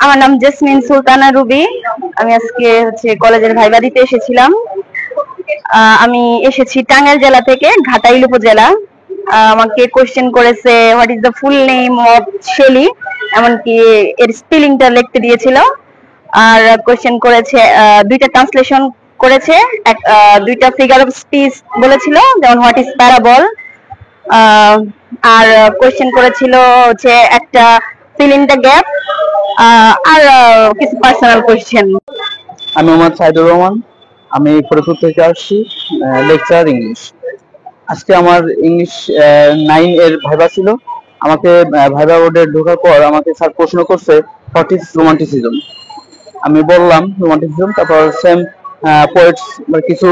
আমার নাম jasmine Sultana Ruby. আমি আজকে কলেজের ভাইবা দিতে এসেছিলাম। আমি এসেছি টাঙ্গাইল জেলা থেকে, ঘাটাইল উপজেলা। আমাকে কোশ্চেন করেছে what is the full name of Shelley, এমনকি এর স্পেলিংটা লিখতে দিয়েছিল। আর কোশ্চেন করেছে, দুইটা ট্রান্সলেশন করেছে, দুইটা ফিগার অফ স্পিচ বলেছিল, যেমন হোয়াট ইজ প্যারাবল। আর কোশ্চেন করেছিল একটা ফিল ইন দ্য গ্যাপ, আর কিছু পার্সোনাল কোশ্চেন। আমি মোহাম্মদ সাইদুর রহমান। আমি ফরিদপুর থেকে আসছি, লেকচার ইংলিশ। আজকে আমার ইংলিশ 9 এর ভাইবা ছিল। আমাকে ভাইবা বোর্ডে ঢোকার পর আমাকে স্যার প্রশ্ন করছে হোয়াট ইজ রোমান্টিসিজম। আমি বললাম রোমান্টিসিজম, তারপর সেম পোয়েটস কিছু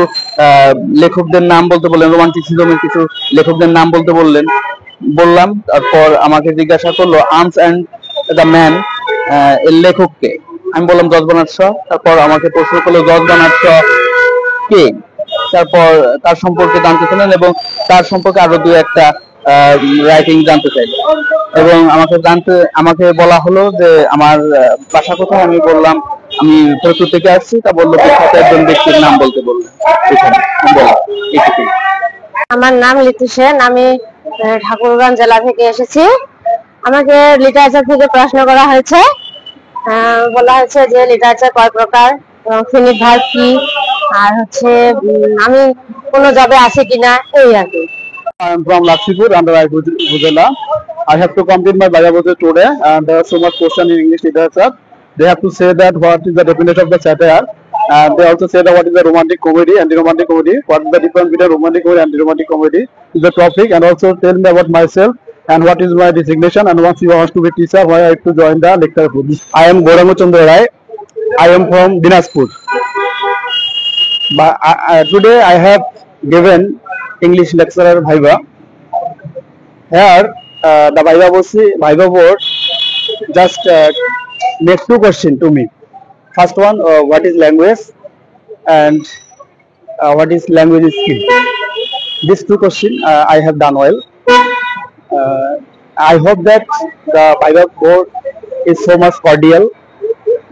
লেখকদের নাম বলতে বললেন, রোমান্টিসিজমের কিছু লেখকদের নাম বলতে বললাম। তারপর আমাকে জিজ্ঞাসা করলো আর্মস অ্যান্ড দ্য ম্যান এর লেখককে। আমি বললাম জর্জ বার্নার্ড শ। তারপর আমাকে প্রশ্ন করলো জর্জ বার্নার্ড শ কে। তারপর তার সম্পর্কে জানতে চাইলেন এবং তার সম্পর্কে আরো দু একটা রাইটিং জানতে চাইলেন এবং আমাকে বলা হলো যে আমার বাসা কোথায়। আমি বললাম আমি ফরিদপুর থেকে আসছি। তা বললো বিখ্যাত একজন ব্যক্তির নাম বলতে বললেন। আমার নাম লিতু সেন। আমি ঠাকুরগাঁও জেলা থেকে এসেছি। আমাকে লিটারেচার থেকে প্রশ্ন করা হয়েছে। বলা হয়েছে যে লিটারেচার কয় প্রকার, ফিনিট ভার্ব কি, আর আমি কোন জবে আছি কিনা, এই আর কি। I am from Laksipur under Bujela. I have to complete my Bible today, and there are so much question in English literature. They have to say that what is the definition of the satire, and they also say that what is the romantic comedy and the romantic comedy. What is the difference between romantic comedy and the romantic comedy is the topic, and also tell me about myself and what is my designation, and once you want to be teacher, why I have to join the lecture group. I am Gauramu Chandra Rai. I am from Dinaspur. But today I have given English lecturer Viva. Here the Viva board just make two questions to me. First one, what is language, and what is language skill. These two questions I have done well. I hope that the Viva board is so much cordial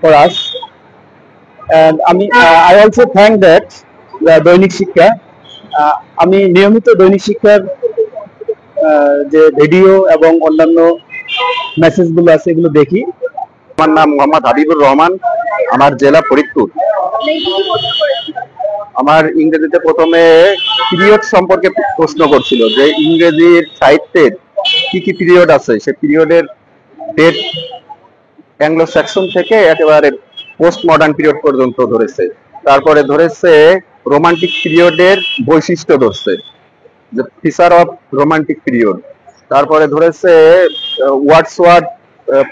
for us, and I also thank that the দৈনিক শিক্ষা, আমি নিয়মিত দৈনিক শিক্ষার যে video এবং অন্যান্য মেসেজগুলো আছে এগুলো দেখি। আমার নাম মোহাম্মদ হাবিবুর রহমান, আমার জেলা ফরিদপুর। আমার ইংরেজিতে প্রথমে পিরিয়ড সম্পর্কে প্রশ্ন করছিল যে ইংরেজির সাহিত্যের কি কি পিরিয়ড আছে, সে পিরিয়ডের ডেট অ্যাংলো স্যাক্সন থেকে একেবারে পোস্ট মডার্ন পিরিয়ড পর্যন্ত ধরেছে। তারপরে ধরেছে রোমান্টিক পিরিয়ডের বৈশিষ্ট্য ধরছে, যে ফিচার অফ রোমান্টিক পিরিয়ড। তারপরে ধরেছে ওয়ার্ডসওয়ার্থ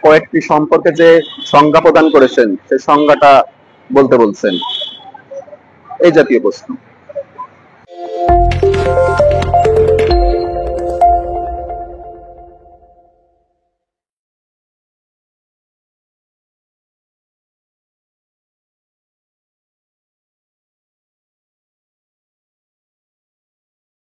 পোয়েট্রি সম্পর্কে যে সংজ্ঞা প্রদান করেছেন সেই সংজ্ঞাটা বলতে বলছেন। এই জাতীয় প্রশ্ন।